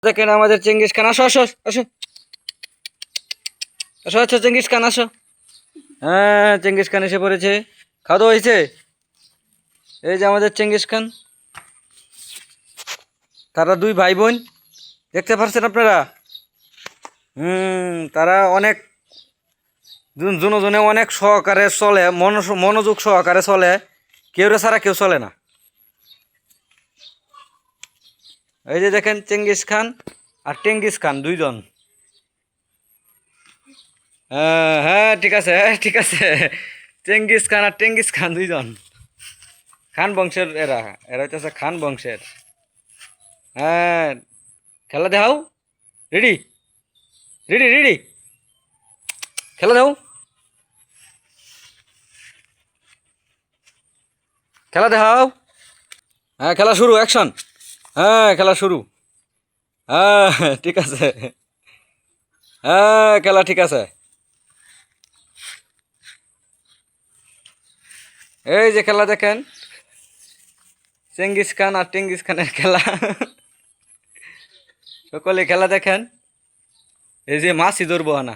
দেখেন আমাদের Genghis Khan, আসো আসো আসো আসো, আচ্ছা চেঙ্গিস খান আসো। হ্যাঁ চেঙ্গিস খান এসে পড়েছে। খাওয়া দাওয়া হয়েছে? এই যে আমাদের চেঙ্গিস খান, তারা দুই ভাই বোন, দেখতে পাচ্ছেন আপনারা। তারা অনেক দুজনে অনেক সহকারে চলে, মনোযোগ সহকারে চলে, কেউ ছাড়া কেউ চলে না। এই যে দেখেন চেঙ্গিস খান আর টেঙ্গিস খান দুইজন। হ্যাঁ হ্যাঁ ঠিক আছে, হ্যাঁ ঠিক আছে, চেঙ্গিস খান আর টেঙ্গিস খান দুইজন খান বংশের, এরা এরা হইতেছে খান বংশের। হ্যাঁ খেলা দেখাও, রেডি রেডি রেডি, খেলা দাও, খেলা দেখাও। হ্যাঁ খেলা শুরু, অ্যাকশন। হ্যাঁ খেলা শুরু। হ্যাঁ ঠিক আছে, হ্যাঁ খেলা ঠিক আছে। এই যে খেলা দেখেন, চেঙ্গিস খান আর টেঙ্গিস খানের খেলা। সকলে খেলা দেখেন। এই যে মাছি ধরবো না,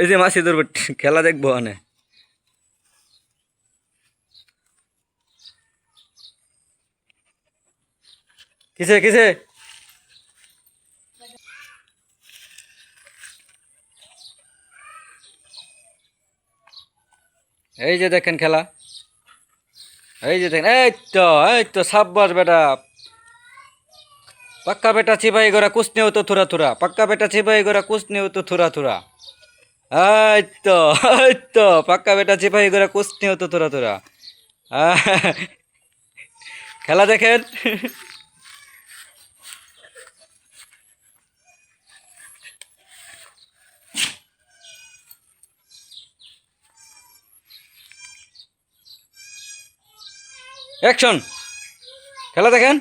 এই যে মাছি ধরবো, খেলা দেখবো না। কিসে কিসে? এই যে দেখেন খেলা, এই যে দেখেন, এই তো সাব্বাস বেটা, पक्का बेटा छिपाई गोरा कुछ नहीं हो तो थोड़ा थोड़ा, पक्का बेटा छिपाई गोरा कुछ नहीं हो तो थोड़ा थोड़ा। এই তো पक्का बेटा छिपाई गोरा कुछ नहीं हो तो थोड़ा थोड़ा। খেলা দেখেন। অ্যাকশন, খেলা দেখেন।